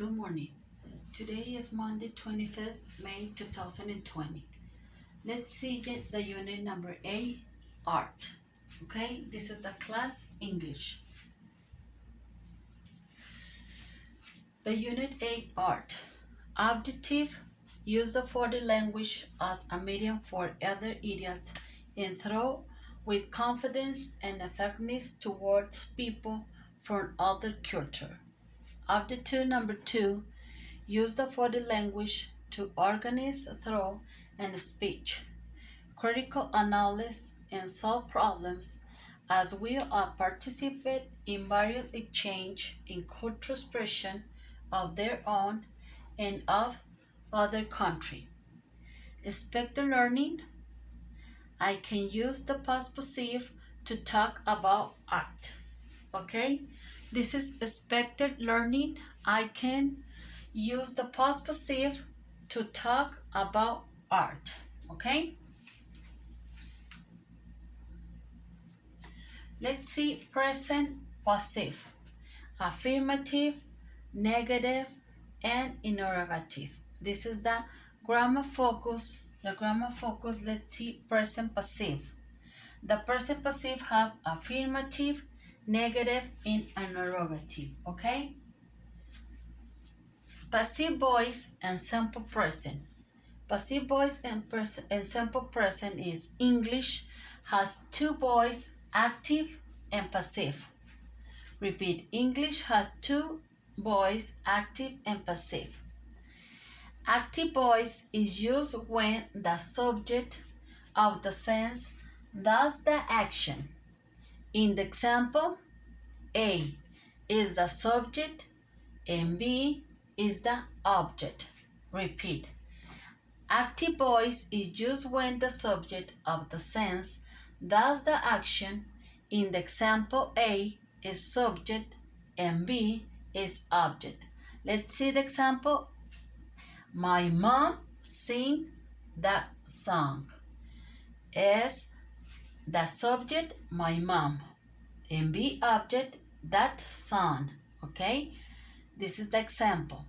Good morning. Today is Monday, 25th May 2020. Let's see the unit number 8, art. Okay, this is the class English. The unit 8, art. Objective, use the body language as a medium for other idiots and throw with confidence and effectiveness towards people from other culture. Objective number 2, use the body language to organize thought and speech, critical analysis, and solve problems as we participate in various exchange in cultural expression of their own and of other country. Expected learning, I can use the past passive to talk about art. Okay, this is expected learning. I can use the past passive to talk about art. Okay, let's see present passive, affirmative, negative, and interrogative. This is the grammar focus. Let's see present passive. The present passive have affirmative, negative, and interrogative. Okay, passive voice and simple present. Passive voice and simple present is English has two voice, active and passive. Repeat, English has two voice, active and passive. Active voice is used when the subject of the sentence does the action. In the example, A is the subject and B is the object. Repeat. Active voice is used when the subject of the sentence does the action. In the example, A is subject and B is object. Let's see the example. My mom sing that song. Is the subject, my mom, and B object, that song. Okay, this is the example.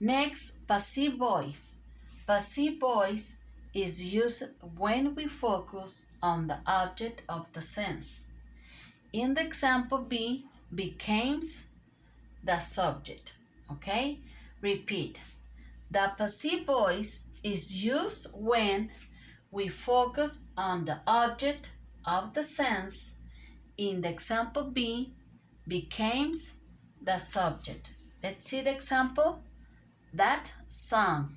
Next, passive voice. Passive voice is used when we focus on the object of the sentence. In the example, B becomes the subject. Okay? Repeat. The passive voice is used when we focus on the object of the sentence. In the example, B becomes the subject. Let's see the example. That song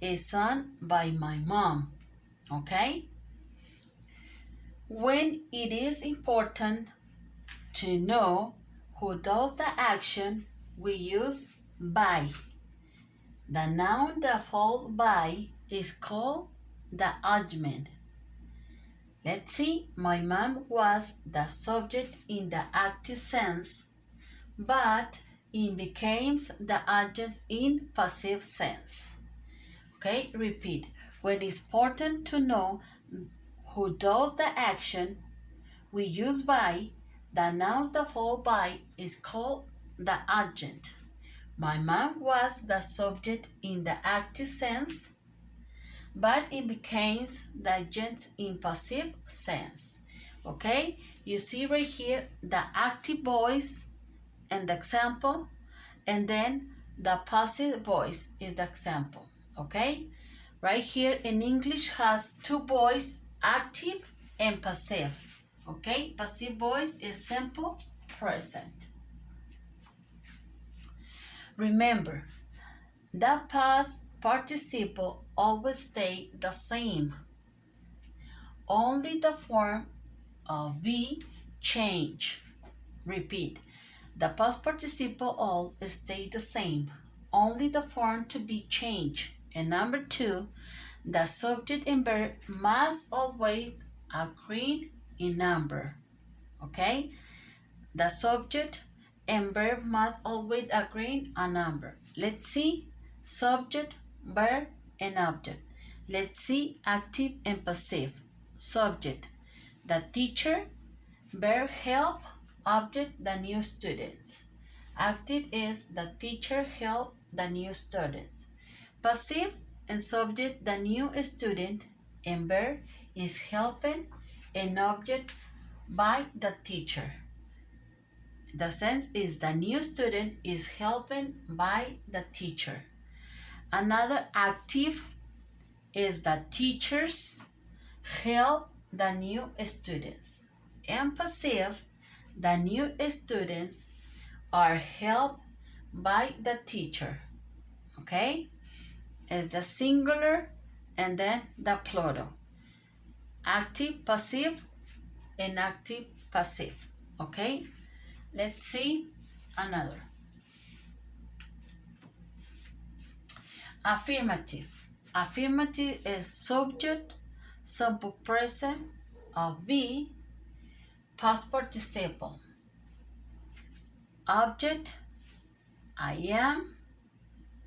is sung by my mom. Okay? When it is important to know who does the action, we use by. The noun that follows by is called the adjunct. Let's see, my mom was the subject in the active sense, but it becomes the adjunct in passive sense. Okay, repeat. When it's important to know who does the action, we use by. The noun that follows by is called the adjunct. My mom was the subject in the active sense, but it becomes the adjunct in passive sense. Okay, you see right here the active voice and the example, and then the passive voice is the example. Okay, right here in English has two voice, active and passive. Okay, passive voice is simple present. Remember, the past participle always stay the same. Only the form of be change. Repeat. The past participle all stay the same. Only the form to be changed. And number 2, the subject and verb must always agree in number. Okay? The subject and verb must always agree a number. Let's see subject, verb, and object. Let's see active and passive. Subject, the teacher. Verb, help. Object, the new students. Active is the teacher help the new students. Passive and subject the new student, and verb is helping an object by the teacher. The sense is the new student is helping by the teacher. Another active is the teachers help the new students. And passive, the new students are helped by the teacher. Okay? Is the singular and then the plural. Active, passive, inactive, passive. Okay? Let's see another. Affirmative. Affirmative is subject, simple present of be, past participle. Object, I am,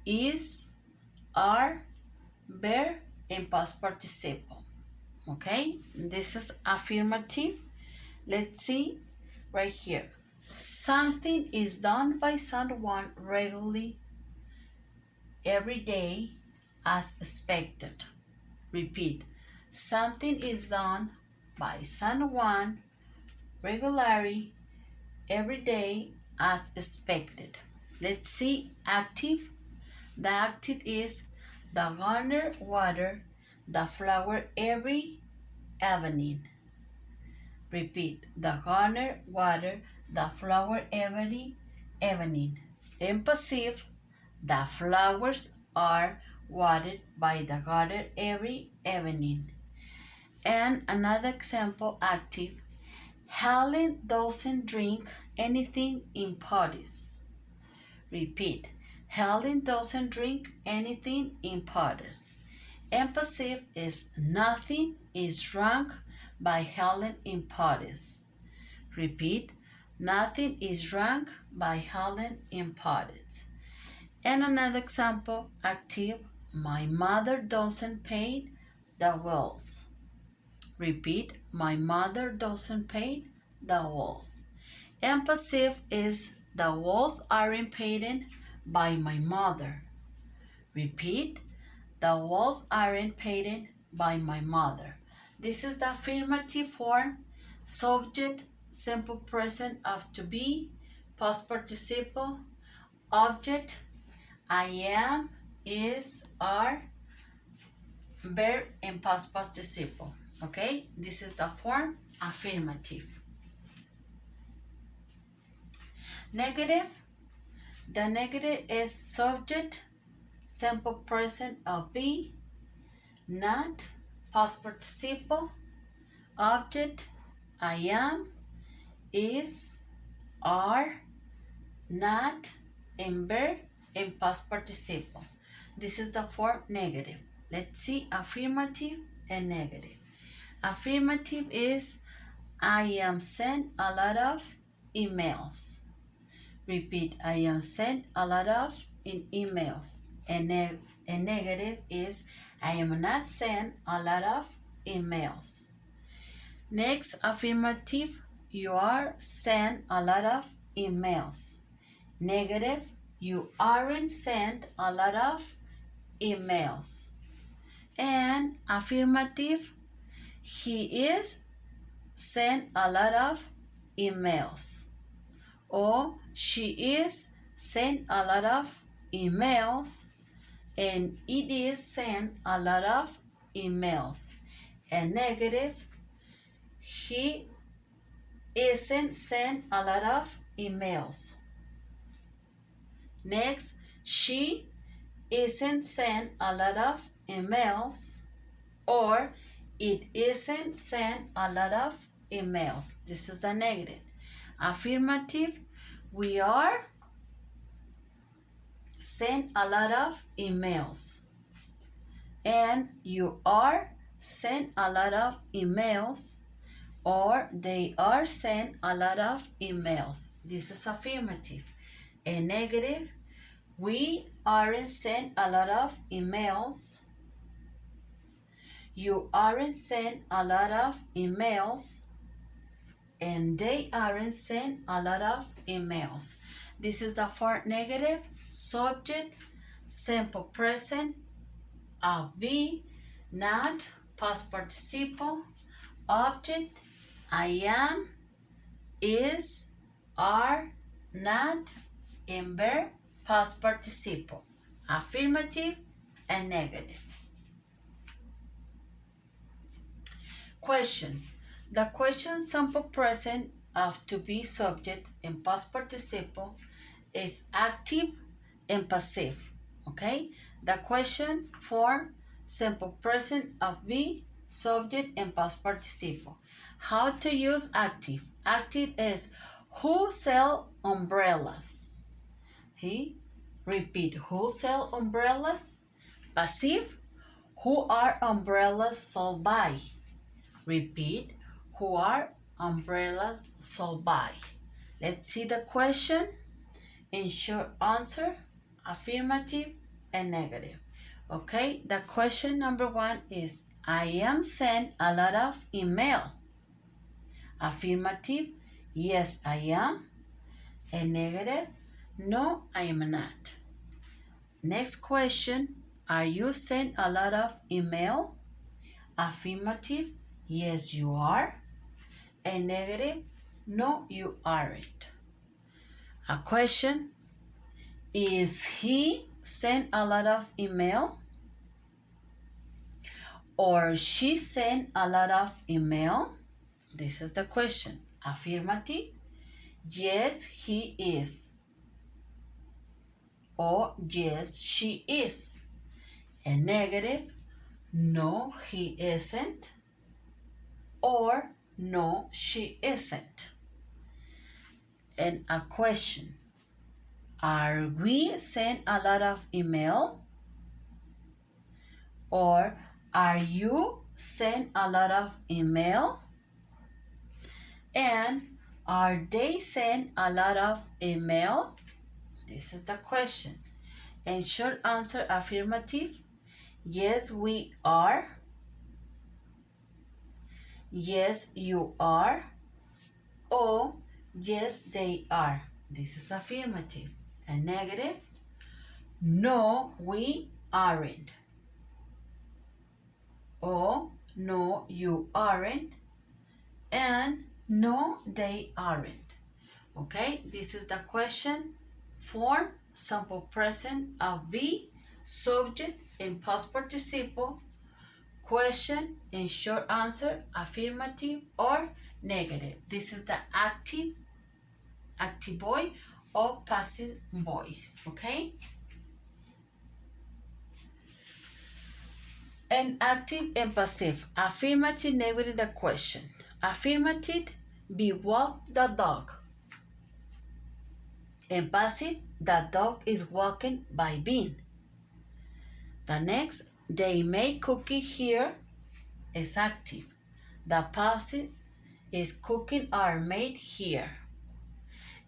is, are, verb, and past participle. Okay, this is affirmative. Let's see right here. Something is done by someone regularly every day as expected. Repeat. Something is done by someone regularly every day as expected. Let's see active. The active is the gardener water the flower every evening. Repeat. The gardener water the flower every evening. In passive, the flowers are watered by the gardener every evening. And another example active. Helen doesn't drink anything in parties. Repeat. Helen doesn't drink anything in parties. And passive is nothing is drunk by Helen in parties. Repeat. Nothing is drunk by Helen in parties. And another example active. My mother doesn't paint the walls. Repeat. My mother doesn't paint the walls. And passive is the walls aren't painted by my mother. Repeat. The walls aren't painted by my mother. This is the affirmative form. Subject, simple present of to be, past participle, object, I am, is, are, verb, and past participle. Okay, this is the form affirmative. Negative. The negative is subject, simple present of be, not, past participle, object, I am, is, are, not, and verb, and past participle. This is the form negative. Let's see affirmative and negative. Affirmative is I am sent a lot of emails. Repeat. I am sent a lot of emails. And negative is I am not sent a lot of emails. Next, affirmative, you are sent a lot of emails. Negative, you aren't sent a lot of emails. And affirmative, he is sent a lot of emails. Or she is sent a lot of emails, and it is sent a lot of emails. And negative, he isn't sent a lot of emails. Next, she isn't sent a lot of emails, or it isn't sent a lot of emails. This is the negative. Affirmative, we are sent a lot of emails. And you are sent a lot of emails, or they are sent a lot of emails. This is affirmative. And negative, we aren't sent a lot of emails. You aren't sent a lot of emails, and they aren't sent a lot of emails. This is the form negative, subject, simple present of be, not, past participle, object, I am, is, are, not, and verb, past participle, affirmative and negative. Question. The question simple present of to be subject in past participle is active and passive. Okay? The question form simple present of be subject and past participle. How to use active? Active is who sell umbrellas? He repeat who sell umbrellas? Passive, who are umbrellas sold by? Repeat, who are umbrellas sold by? Let's see the question. In short answer, affirmative and negative. Okay, the question number 1 is I am sent a lot of email. Affirmative, yes I am. And negative, no I am not. Next question, are you sent a lot of email? Affirmative, yes you are. And negative, no you aren't. A question, is he sent a lot of email? Or she sent a lot of email? This is the question. Affirmative, yes he is. Or yes she is. And negative, no he isn't. Or no she isn't. And a question, are we sent a lot of email? Or are you sent a lot of email? And are they sent a lot of email? This is the question. And short answer affirmative, yes we are. Yes you are. Or yes they are. This is affirmative. And negative, no we aren't. Or no you aren't. And no they aren't. Okay, this is the question form simple present of be subject in past participle. Question in short answer affirmative or negative. This is the active voice or passive voice. Okay, and active and passive. Affirmative, negative the question. Affirmative, be walk the dog. And passive, the dog is walking by being. The next, they make cookie here is active. The passive is cooking are made here.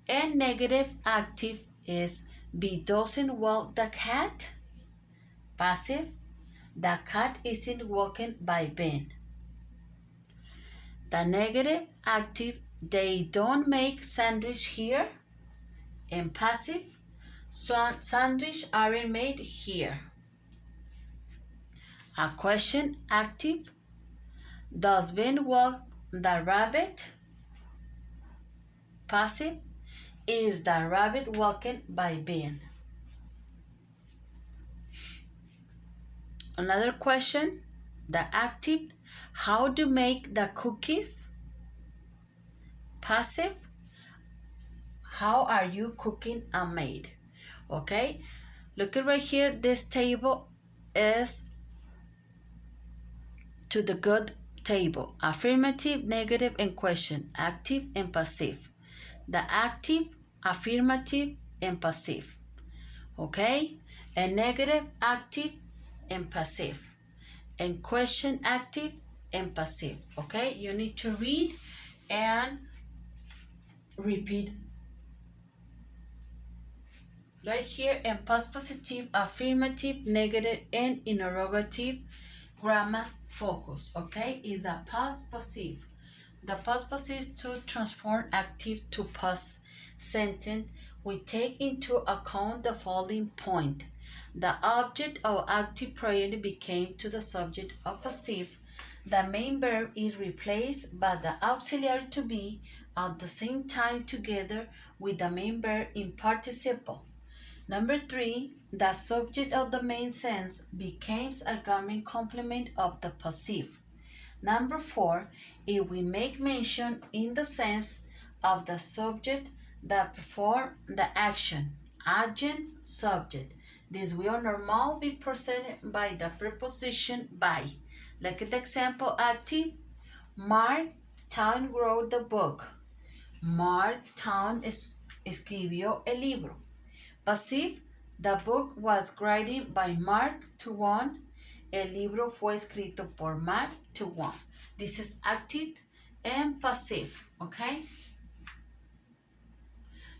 And negative active is be doesn't walk the cat. Passive, the cat isn't walking by being. The negative active, they don't make sandwich here. And passive, sandwich aren't made here. A question active, does Ben walk the rabbit? Passive, is the rabbit walking by Ben? Another question, the active, how to make the cookies? Passive, how are you cooking a maid? Okay, look at right here, this table is to the good table. Affirmative, negative, and question. Active and passive. The active, affirmative, and passive. Okay? And negative, active, and passive. And question, active, and passive. Okay? You need to read and repeat. Right here in past positive, affirmative, negative, and interrogative grammar focus. Okay, is a past passive. The past passive is to transform active to past sentence we take into account the following point. The object of active priority became to the subject of passive. The main verb is replaced by the auxiliary to be at the same time together with the main verb in participle. Number 3, the subject of the main sense becomes a garment complement of the passive. Number 4, if we make mention in the sense of the subject that perform the action, agent, subject. This will normally be preceded by the preposition by. Look at the example active. Mark Twain wrote the book. Mark Twain escribió el libro. Passive, the book was written by Mark Twain. El libro fue escrito por Mark Twain. This is active and passive, okay?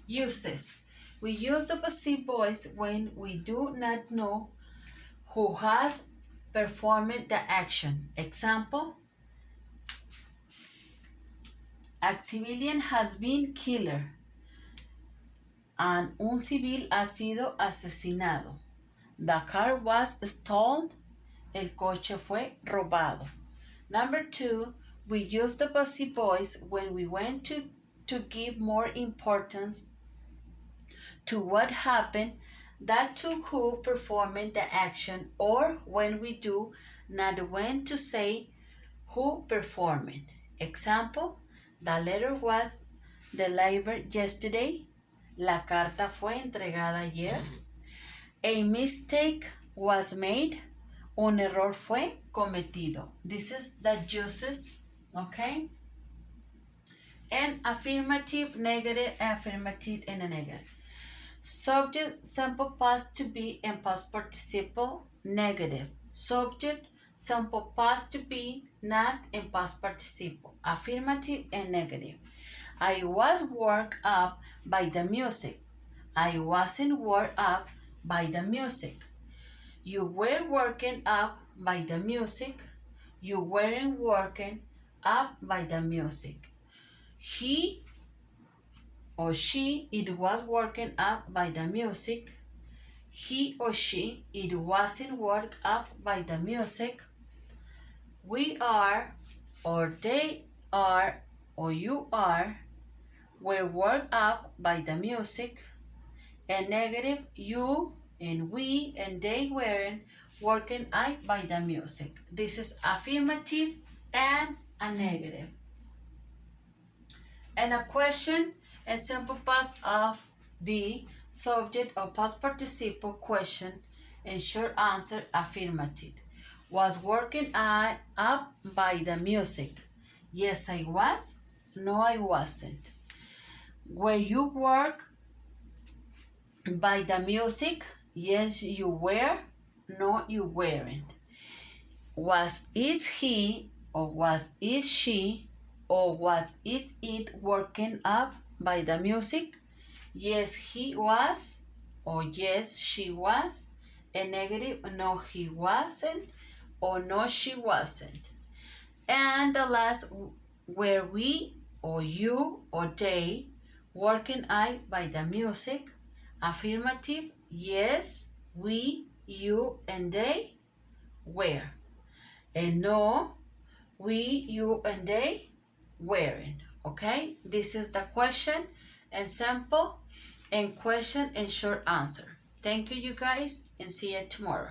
Uses. We use the passive voice when we do not know who has performed the action. Example, a civilian has been killed and un civil ha sido asesinado. The car was stolen. El coche fue robado. Number 2, we use the passive voice when we want to give more importance to what happened than to who performed the action, or when we do not want to say who performed. Example, the letter was delivered yesterday. La carta fue entregada ayer. A mistake was made. Un error fue cometido. This is the uses, okay? And affirmative, negative, affirmative, and a negative. Subject, simple past to be and past participle, negative. Subject, simple past to be, not, and past participle, affirmative and negative. I was worked up by the music. I wasn't worked up by the music. You were working up by the music. You weren't working up by the music. He or she, it was working up by the music. He or she, it wasn't worked up by the music. We are, or they are, or you are, were worked up by the music. And negative, you and we and they weren't working up by the music. This is affirmative and a negative. And a question and simple past of be, subject or past participle question and short answer affirmative. Was working up by the music. Yes, I was. No, I wasn't. Were you work by the music? Yes, you were. No, you weren't. Was it he or was it she or was it working up by the music? Yes, he was or yes, she was. A negative, no, he wasn't or no, she wasn't. And the last, were we or you or they working up by the music? Affirmative, yes, we, you, and they were. And no, we, you, and they weren't. Okay, this is the question and sample and question and short answer. Thank you, you guys, and see you tomorrow.